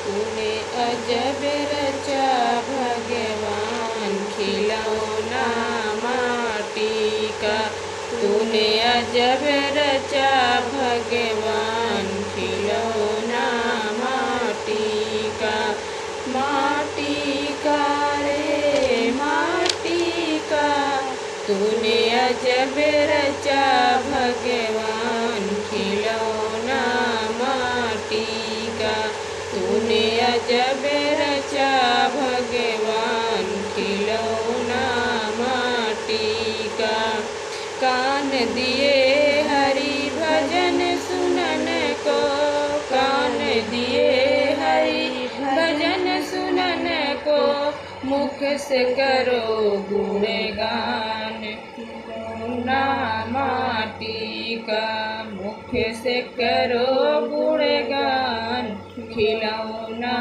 तूने अजब रचा भगवान खिलौना माटी का। तूने अजब रचा भगवान खिलौना माटी का। माटी का रे माटी का। तूने अजब रचा भगवान खिलौना माटी का। तूने अजब रचा भगवान खिलौना माटी का। कान दिए हरि भजन सुनन को। कान दिए हरि भजन सुनन को। मुख से करो गुणगान खिलौना माटी का। मुख से करो गुणगान खिलौना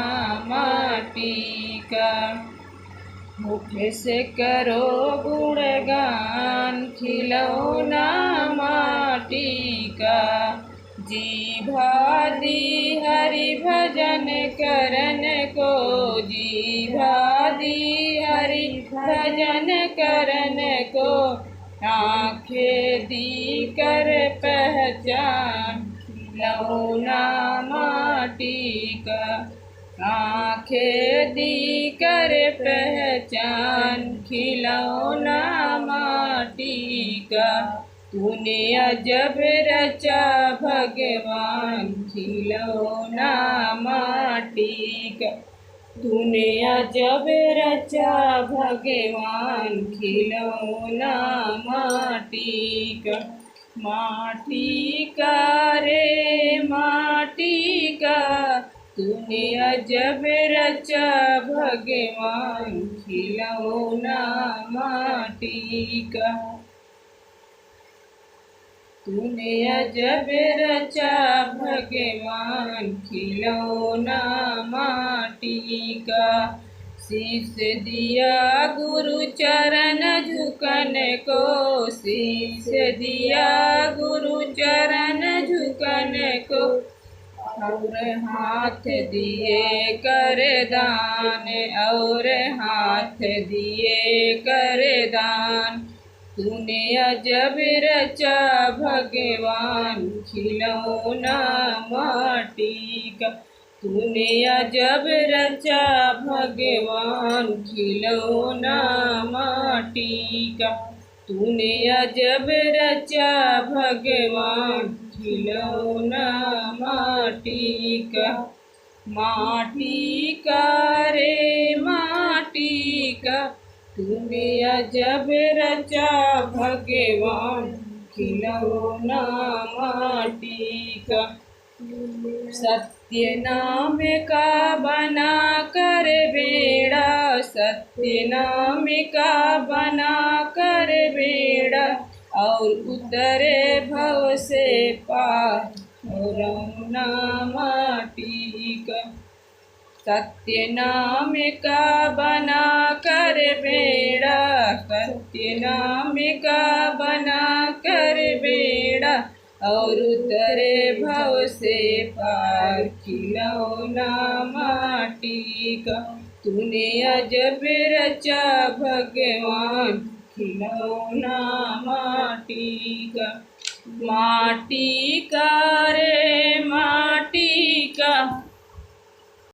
माटी का। मुख से करो गुणगान खिलौना माटी का। जीभा दी हरि भजन करन को। जीभा दी हरि भजन करन को। आँखें दी कर पहचान खिलौना माटी का। आँखें दी कर पहचान खिलौना माटी का। तूने अजब रचा भगवान खिलौना माटी का। तूने अजब रचा भगवान खिलौना माटी का। माटी का रे माटी का। तूने अजब रचा भगवान खिलौना माटी का। तूने अजब रचा भगवान खिलौना माटी का। शीश दिया गुरु चरण झुकन को। शीश दिया गुरु चरण झुकन को। और हाथ दिए कर दान। और हाथ दिए कर दान। तूने अजब रचा भगवान खिलौना माटी का। तूने अजब रचा भगवान खिलौना माटी का। तूने अजब रचा भगवान खिलौना माटी का। माटी का रे माटी का। तूने अजब रचा भगवान खिलौना माटी का। सत्य नाम का बना कर बेड़ा। सत्य नाम का बना कर बेड़ा। और उतरे भव से पार खिलौना माटी का। सत्य नाम का बना कर बेड़ा। सत्य नाम का बना कर बेड़ा। और उतरे भव से पार खिलौना माटी का। तूने अजब रचा भगवान खिलौना माटी का। माटी का रे